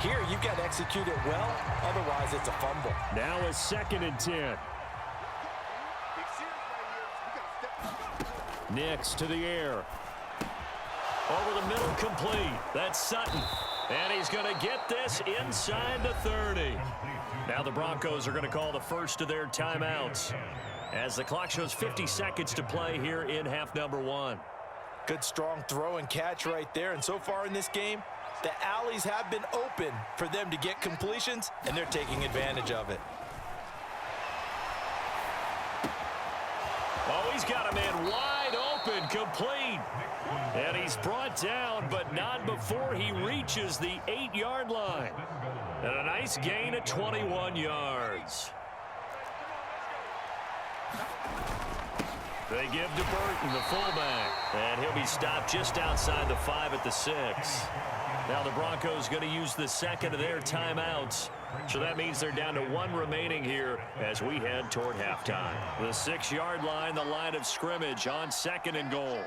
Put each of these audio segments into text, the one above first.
Here, you've got to execute it well. Otherwise, it's a fumble. Now a 2nd and 10. Nix to the air. Over the middle, complete. That's Sutton. And he's going to get this inside the 30. Now the Broncos are going to call the first of their timeouts, as the clock shows 50 seconds to play here in half number 1. Good, strong throw and catch right there. And so far in this game, the alleys have been open for them to get completions, and they're taking advantage of it. Oh, he's got a man wide open, complete. And he's brought down, but not before he reaches the 8-yard line. And a nice gain of 21 yards. They give to Burton, the fullback. And he'll be stopped just outside the 5 at the 6. Now the Broncos going to use the second of their timeouts. So that means they're down to 1 remaining here as we head toward halftime. The 6-yard line, the line of scrimmage on 2nd and goal.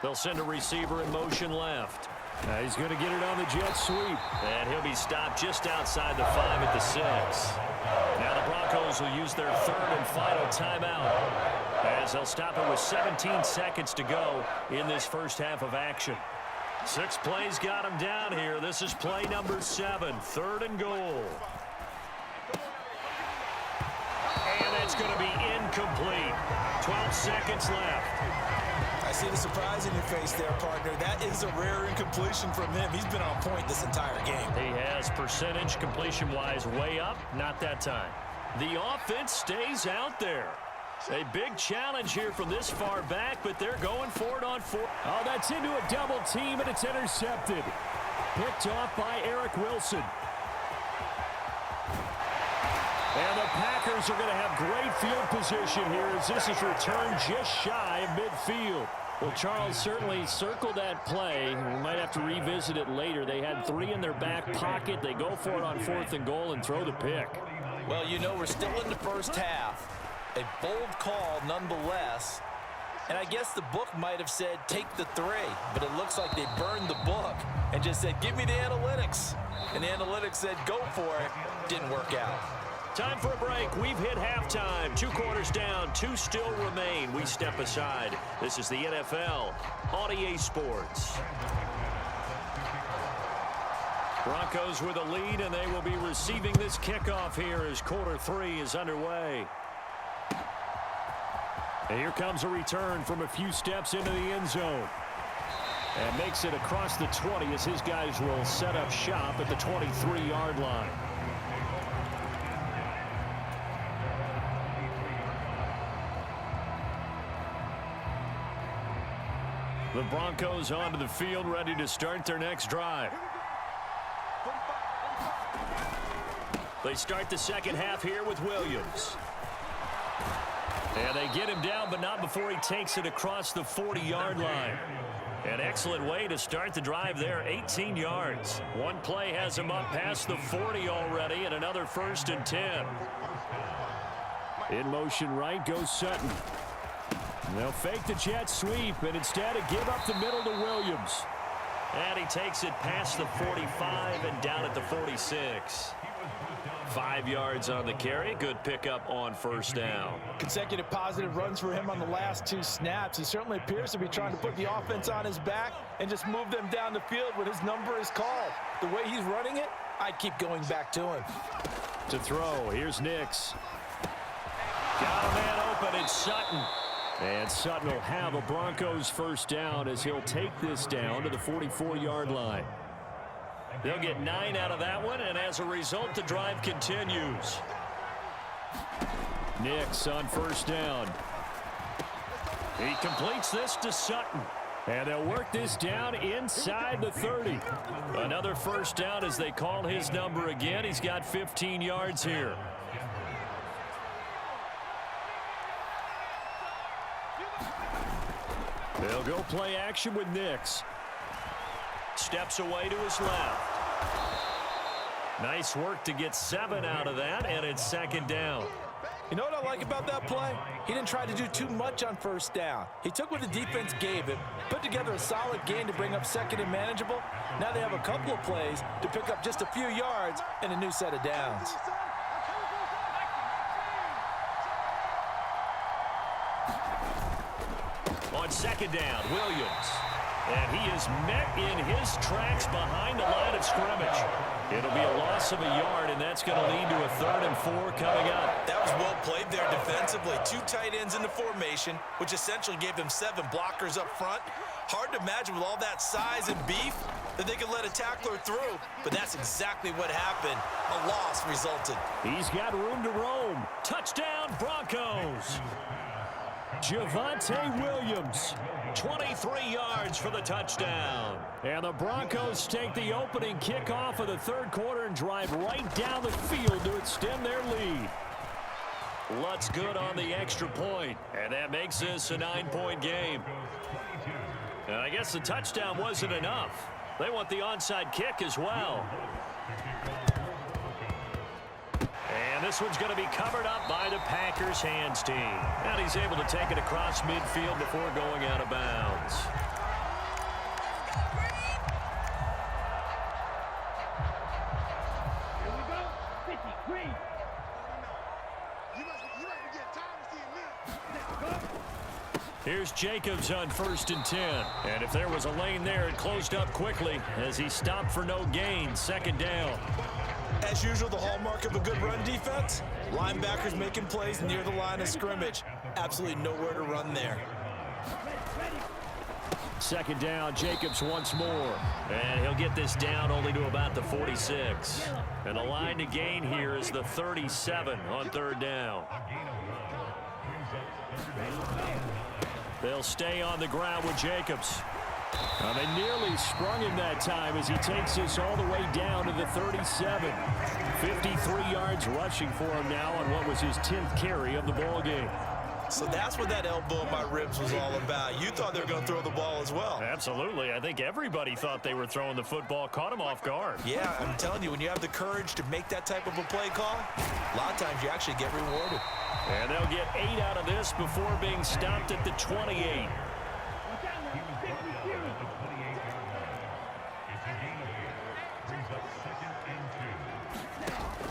They'll send a receiver in motion left. He's going to get it on the jet sweep. And he'll be stopped just outside the 5 at the 6. Now the Broncos will use their 3rd and final timeout, as they'll stop it with 17 seconds to go in this first half of action. 6 plays got him down here. This is play number 7, 3rd and goal. And that's going to be incomplete. 12 seconds left. I see the surprise in your face there, partner. That is a rare incompletion from him. He's been on point this entire game. He has percentage completion-wise way up. Not that time. The offense stays out there. A big challenge here from this far back, but they're going for it on 4. Oh, that's into a double team, and it's intercepted. Picked off by Eric Wilson. And the Packers are going to have great field position here as this is returned just shy of midfield. Well, Charles certainly circled that play. We might have to revisit it later. They had 3 in their back pocket. They go for it on 4th and goal and throw the pick. Well, you know, we're still in the first half. A bold call nonetheless. And I guess the book might have said take the 3, but it looks like they burned the book and just said give me the analytics. And the analytics said go for it. Didn't work out. Time for a break. We've hit halftime. 2 quarters down, 2 still remain. We step aside. This is the NFL on EA Sports. Broncos with a lead, and they will be receiving this kickoff here as quarter 3 is underway. And here comes a return from a few steps into the end zone. And makes it across the 20 as his guys will set up shop at the 23-yard line. The Broncos onto the field, ready to start their next drive. They start the second half here with Williams. And they get him down, but not before he takes it across the 40-yard line. An excellent way to start the drive there, 18 yards. One play has him up past the 40 already, and another 1st and 10. In motion right goes Sutton. They'll fake the jet sweep, and instead give up the middle to Williams. And he takes it past the 45 and down at the 46. 5 yards on the carry. Good pickup on 1st down. Consecutive positive runs for him on the last 2 snaps. He certainly appears to be trying to put the offense on his back and just move them down the field when his number is called. The way he's running it, I'd keep going back to him. To throw, here's Nix. Got a man open, it's Sutton. And Sutton will have a Broncos 1st down as he'll take this down to the 44-yard line. They'll get 9 out of that one, and as a result, the drive continues. Nix on 1st down. He completes this to Sutton. And they'll work this down inside the 30. Another 1st down as they call his number again. He's got 15 yards here. They'll go play action with Nix. Steps away to his left. Nice work to get 7 out of that, and it's 2nd down. You know what I like about that play? He didn't try to do too much on first down. He took what the defense gave him, put together a solid gain to bring up second and manageable. Now they have a couple of plays to pick up just a few yards and a new set of downs. On second down, Williams. And he is met in his tracks behind the line of scrimmage. It'll be a loss of a yard, and that's going to lead to a 3rd and 4 coming up. That was well played there defensively. 2 tight ends in the formation, which essentially gave them 7 blockers up front. Hard to imagine with all that size and beef that they could let a tackler through, but that's exactly what happened. A loss resulted. He's got room to roam. Touchdown, Broncos. Javonte Williams, 23 yards for the touchdown. And the Broncos take the opening kickoff of the 3rd quarter and drive right down the field to extend their lead. Lutz good on the extra point, and that makes this a 9-point game. And I guess the touchdown wasn't enough. They want the onside kick as well. And this one's going to be covered up by the Packers hands team. And he's able to take it across midfield before going out of bounds. Here we go. 53. Here's Jacobs on 1st and 10. And if there was a lane there, it closed up quickly as he stopped for no gain. 2nd down. As usual, the hallmark of a good run defense, linebackers making plays near the line of scrimmage. Absolutely nowhere to run there. 2nd down, Jacobs once more. And he'll get this down only to about the 46. And the line to gain here is the 37 on 3rd down. They'll stay on the ground with Jacobs. They nearly sprung him that time as he takes this all the way down to the 37. 53 yards rushing for him now on what was his 10th carry of the ball game. So that's what that elbow in my ribs was all about. You thought they were going to throw the ball as well. Absolutely. I think everybody thought they were throwing the football, caught him off guard. Yeah, I'm telling you, when you have the courage to make that type of a play call, a lot of times you actually get rewarded. And they'll get 8 out of this before being stopped at the 28.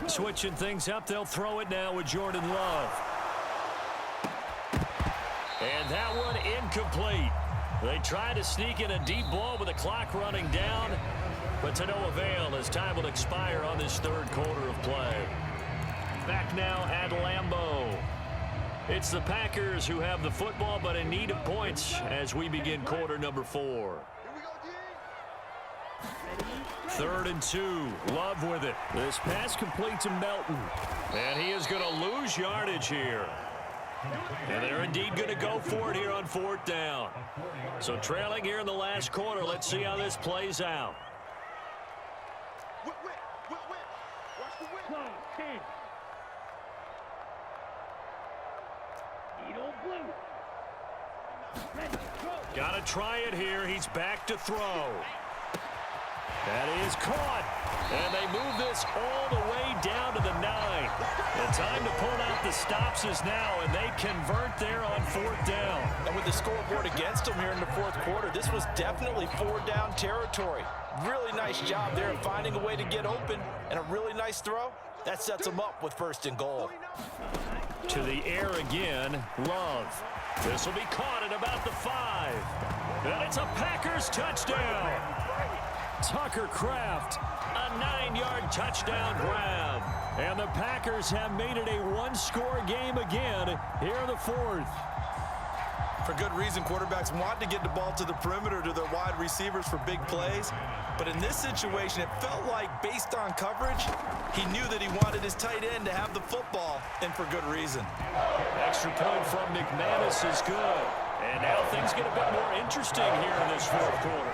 Switching things up, they'll throw it now with Jordan Love. And that one incomplete. They try to sneak in a deep ball with the clock running down, but to no avail as time will expire on this 3rd quarter of play. Back now at Lambeau. It's the Packers who have the football, but in need of points as we begin quarter number 4. 3rd and 2. Love with it. This pass complete to Melton. And he is going to lose yardage here. And they're indeed going to go for it here on 4th down. So trailing here in the last quarter. Let's see how this plays out. Got to try it here. He's back to throw. That is caught. And they move this all the way down to the 9. The time to pull out the stops is now, and they convert there on 4th down. And with the scoreboard against them here in the 4th quarter, this was definitely 4-down territory. Really nice job there of finding a way to get open, and a really nice throw. That sets them up with 1st and goal. To the air again, Love. This will be caught at about the 5. And it's a Packers touchdown. Tucker Kraft, a 9-yard touchdown grab. And the Packers have made it a 1-score game again here in the 4th. For good reason, quarterbacks want to get the ball to the perimeter to their wide receivers for big plays. But in this situation, it felt like, based on coverage, he knew that he wanted his tight end to have the football, and for good reason. Extra point from McManus is good. And now things get a bit more interesting here in this 4th quarter.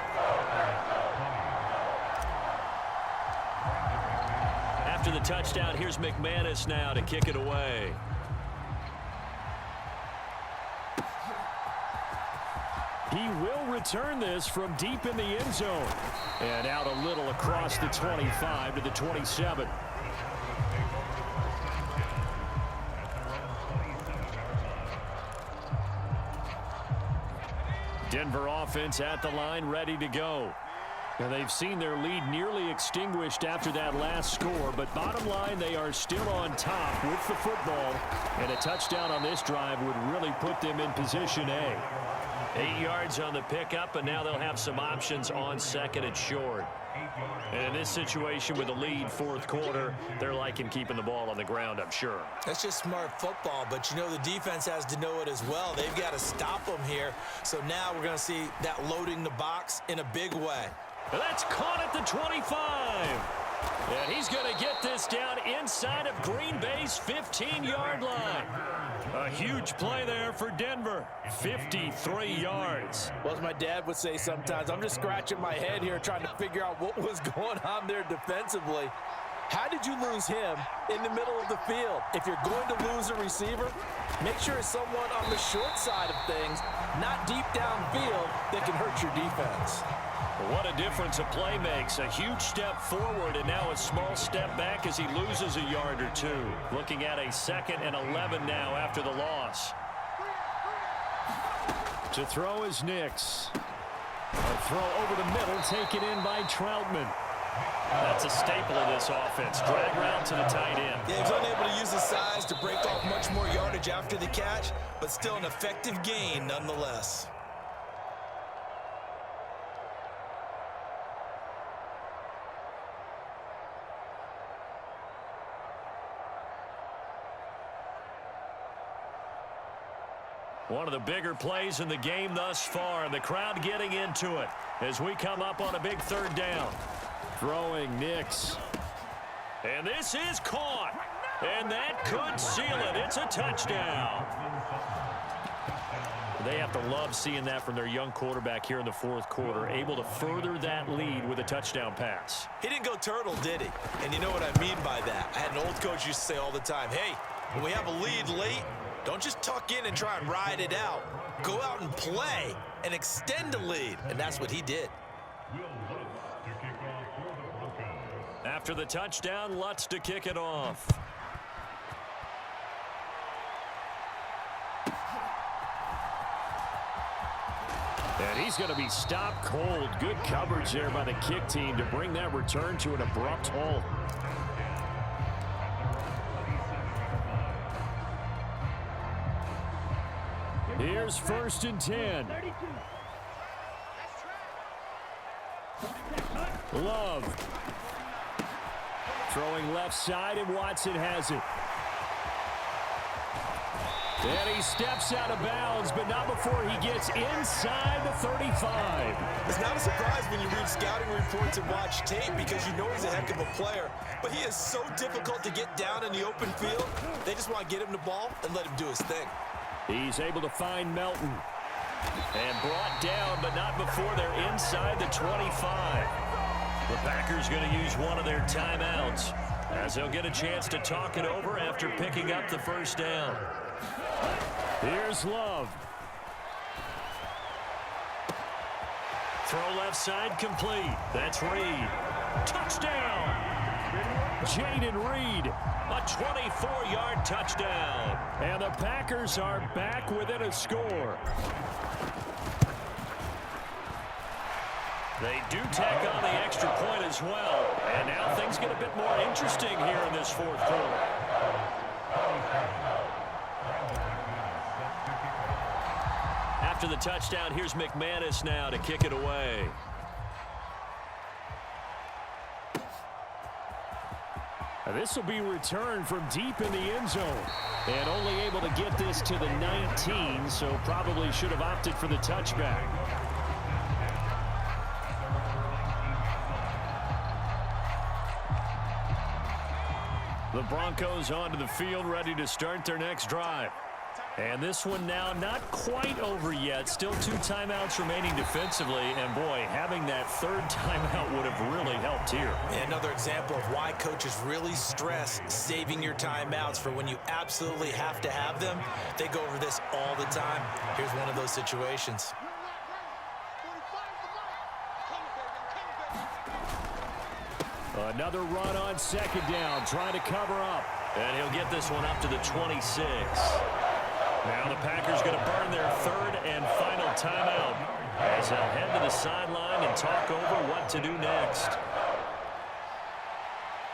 After the touchdown, here's McManus now to kick it away. He will return this from deep in the end zone. And out a little across the 25 to the 27. Denver offense at the line, ready to go. Now, they've seen their lead nearly extinguished after that last score, but bottom line, they are still on top with the football, and a touchdown on this drive would really put them in position A. 8 yards on the pickup, and now they'll have some options on second and short. And in this situation with a lead fourth quarter, they're liking keeping the ball on the ground, I'm sure. That's just smart football, but you know the defense has to know it as well. They've got to stop them here. So now we're going to see that loading the box in a big way. And that's caught at the 25. And he's going to get this down inside of Green Bay's 15-yard line. A huge play there for Denver. 53 yards. Well, as my dad would say sometimes, I'm just scratching my head here trying to figure out what was going on there defensively. How did you lose him in the middle of the field? If you're going to lose a receiver, make sure it's someone on the short side of things, not deep downfield, that can hurt your defense. What a difference a play makes. A huge step forward and now a small step back as he loses a yard or two. Looking at a 2nd and 11 now after the loss. To throw is Nix. A throw over the middle taken in by Troutman. That's a staple of this offense. Drag route to the tight end. Yeah, he's unable to use his size to break off much more yardage after the catch, but still an effective gain nonetheless. One of the bigger plays in the game thus far, and the crowd getting into it as we come up on a big 3rd down. Throwing Nix. And this is caught. And that could seal it. It's a touchdown. They have to love seeing that from their young quarterback here in the 4th quarter, able to further that lead with a touchdown pass. He didn't go turtle, did he? And you know what I mean by that. I had an old coach used to say all the time, hey, when we have a lead late, don't just tuck in and try and ride it out. Go out and play and extend the lead. And that's what he did. After the touchdown, Lutz to kick it off. And he's going to be stopped cold. Good coverage there by the kick team to bring that return to an abrupt halt. Here's 1st and 10. Love. Throwing left side, and Watson has it. And he steps out of bounds, but not before he gets inside the 35. It's not a surprise when you read scouting reports and watch tape because you know he's a heck of a player. But he is so difficult to get down in the open field. They just want to get him the ball and let him do his thing. He's able to find Melton. And brought down, but not before they're inside the 25. The Packers going to use one of their timeouts as they'll get a chance to talk it over after picking up the 1st down. Here's Love. Throw left side complete. That's Reed. Touchdown! Jaden Reed, a 24-yard touchdown. And the Packers are back within a score. They do tack on the extra point as well. And now things get a bit more interesting here in this 4th quarter. After the touchdown, here's McManus now to kick it away. This will be returned from deep in the end zone. And only able to get this to the 19, so probably should have opted for the touchback. The Broncos onto the field, ready to start their next drive. And this one now not quite over yet. Still 2 timeouts remaining defensively. And, boy, having that 3rd timeout would have really helped here. And another example of why coaches really stress saving your timeouts for when you absolutely have to have them. They go over this all the time. Here's one of those situations. Another run on 2nd down, trying to cover up. And he'll get this one up to the 26. Now the Packers going to burn their third and final timeout as they'll head to the sideline and talk over what to do next.